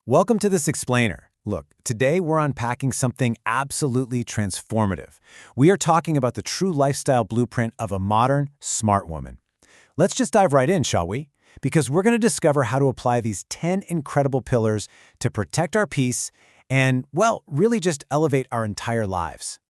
Welcome to this explainer. Look, today we're unpacking something absolutely transformative. We are talking about the true lifestyle blueprint of a modern, smart woman. Let's just dive right in, shall we? Because we're going to discover how to apply these 10 incredible pillars to protect our peace and, well, really just elevate our entire lives.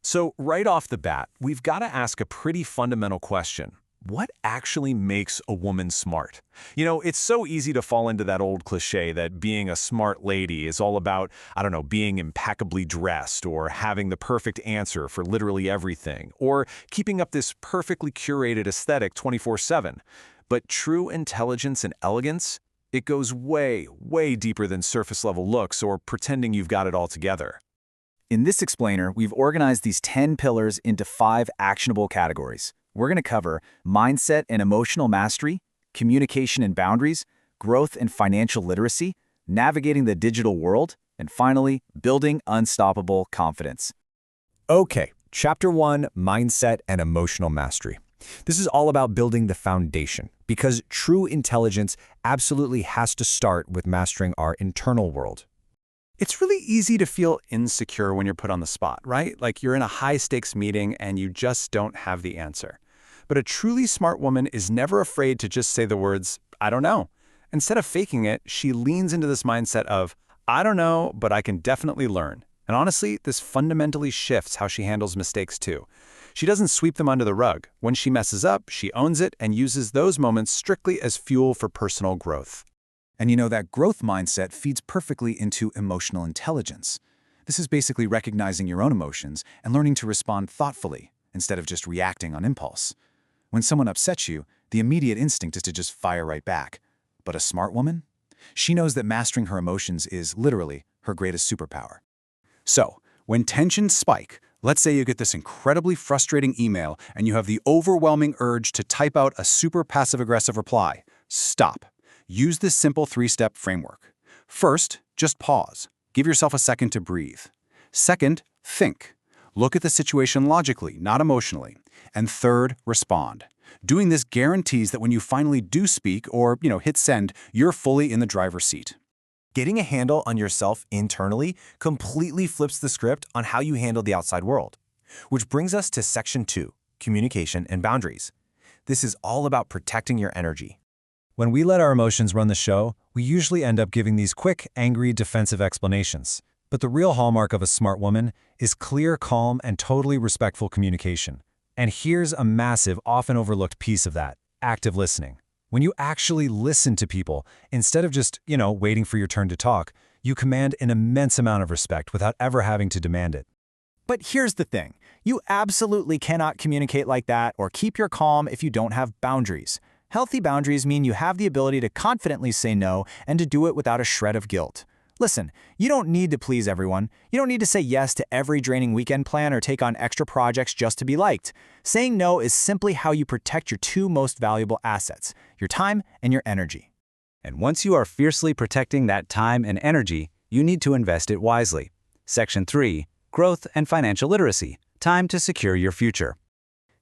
So right off the bat, we've got to ask a pretty fundamental question. What actually makes a woman smart? It's so easy to fall into that old cliche that being a smart lady is all about, being impeccably dressed or having the perfect answer for literally everything or keeping up this perfectly curated aesthetic 24/7. But true intelligence and elegance, it goes way, way deeper than surface-level looks or pretending you've got it all together. In this explainer, we've organized these 10 pillars into 5 actionable categories. We're going to cover mindset and emotional mastery, communication and boundaries, growth and financial literacy, navigating the digital world, and finally, building unstoppable confidence. Okay, Chapter 1, Mindset and Emotional Mastery. This is all about building the foundation, because true intelligence absolutely has to start with mastering our internal world. It's really easy to feel insecure when you're put on the spot, right? Like you're in a high-stakes meeting and you just don't have the answer. But a truly smart woman is never afraid to just say the words, "I don't know." Instead of faking it, she leans into this mindset of, "I don't know, but I can definitely learn." And honestly, this fundamentally shifts how she handles mistakes too. She doesn't sweep them under the rug. When she messes up, she owns it and uses those moments strictly as fuel for personal growth. And that growth mindset feeds perfectly into emotional intelligence. This is basically recognizing your own emotions and learning to respond thoughtfully instead of just reacting on impulse. When someone upsets you, the immediate instinct is to just fire right back. But a smart woman? She knows that mastering her emotions is literally her greatest superpower. So, when tensions spike, let's say you get this incredibly frustrating email and you have the overwhelming urge to type out a super passive-aggressive reply. Stop. Use this simple 3-step framework. First, just pause. Give yourself a second to breathe. Second, think. Look at the situation logically, not emotionally. And third, respond. Doing this guarantees that when you finally do speak or, hit send, you're fully in the driver's seat. Getting a handle on yourself internally completely flips the script on how you handle the outside world. Which brings us to Section 2, Communication and Boundaries. This is all about protecting your energy. When we let our emotions run the show, we usually end up giving these quick, angry, defensive explanations. But the real hallmark of a smart woman is clear, calm, and totally respectful communication. And here's a massive, often overlooked piece of that: active listening. When you actually listen to people, instead of just, waiting for your turn to talk, you command an immense amount of respect without ever having to demand it. But here's the thing. You absolutely cannot communicate like that or keep your calm if you don't have boundaries. Healthy boundaries mean you have the ability to confidently say no and to do it without a shred of guilt. Listen, you don't need to please everyone. You don't need to say yes to every draining weekend plan or take on extra projects just to be liked. Saying no is simply how you protect your 2 most valuable assets, your time and your energy. And once you are fiercely protecting that time and energy, you need to invest it wisely. Section 3, Growth and Financial Literacy. Time to secure your future.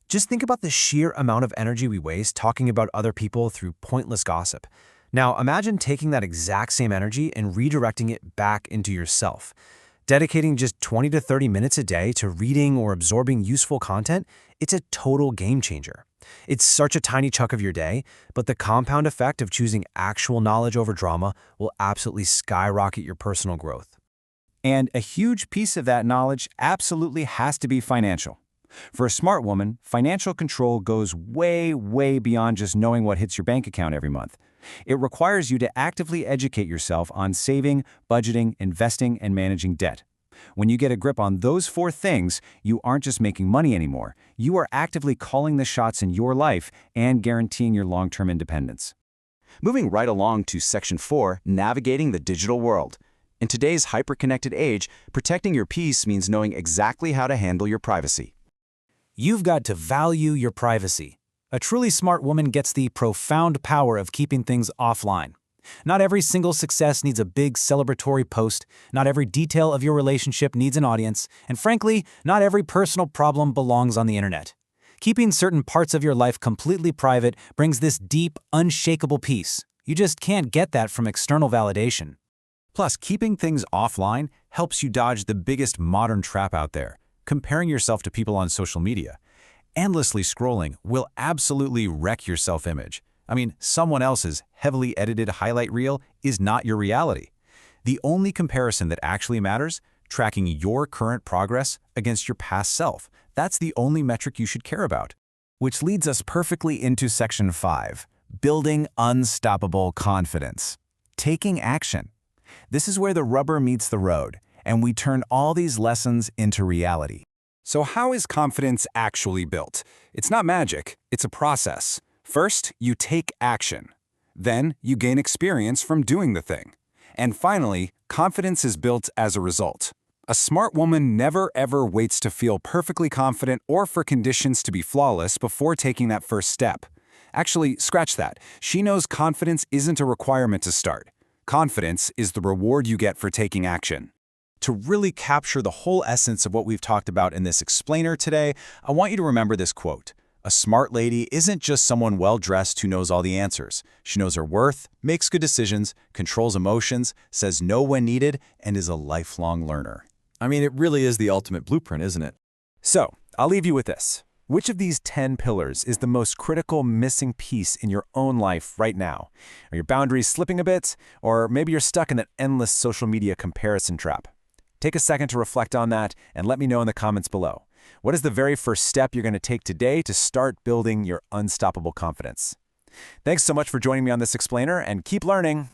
Just think about the sheer amount of energy we waste talking about other people through pointless gossip. Now, imagine taking that exact same energy and redirecting it back into yourself. Dedicating just 20 to 30 minutes a day to reading or absorbing useful content, it's a total game changer. It's such a tiny chunk of your day, but the compound effect of choosing actual knowledge over drama will absolutely skyrocket your personal growth. And a huge piece of that knowledge absolutely has to be financial. For a smart woman, financial control goes way, way beyond just knowing what hits your bank account every month. It requires you to actively educate yourself on saving, budgeting, investing, and managing debt. When you get a grip on those 4 things, you aren't just making money anymore. You are actively calling the shots in your life and guaranteeing your long-term independence. Moving right along to Section 4, Navigating the Digital World. In today's hyper-connected age, protecting your peace means knowing exactly how to handle your privacy. You've got to value your privacy. A truly smart woman gets the profound power of keeping things offline. Not every single success needs a big celebratory post, not every detail of your relationship needs an audience, and frankly, not every personal problem belongs on the internet. Keeping certain parts of your life completely private brings this deep, unshakable peace. You just can't get that from external validation. Plus, keeping things offline helps you dodge the biggest modern trap out there, comparing yourself to people on social media. Endlessly scrolling will absolutely wreck your self-image. I mean, someone else's heavily edited highlight reel is not your reality. The only comparison that actually matters, tracking your current progress against your past self. That's the only metric you should care about. Which leads us perfectly into Section 5, building unstoppable confidence. Taking action. This is where the rubber meets the road, and we turn all these lessons into reality. So how is confidence actually built? It's not magic, it's a process. First, you take action. Then, you gain experience from doing the thing. And finally, confidence is built as a result. A smart woman never ever waits to feel perfectly confident or for conditions to be flawless before taking that first step. Actually, scratch that. She knows confidence isn't a requirement to start. Confidence is the reward you get for taking action. To really capture the whole essence of what we've talked about in this explainer today, I want you to remember this quote. A smart lady isn't just someone well-dressed who knows all the answers. She knows her worth, makes good decisions, controls emotions, says no when needed, and is a lifelong learner. I mean, it really is the ultimate blueprint, isn't it? So, I'll leave you with this. Which of these 10 pillars is the most critical missing piece in your own life right now? Are your boundaries slipping a bit? Or maybe you're stuck in that endless social media comparison trap? Take a second to reflect on that and let me know in the comments below. What is the very first step you're going to take today to start building your unstoppable confidence? Thanks so much for joining me on this explainer, and keep learning.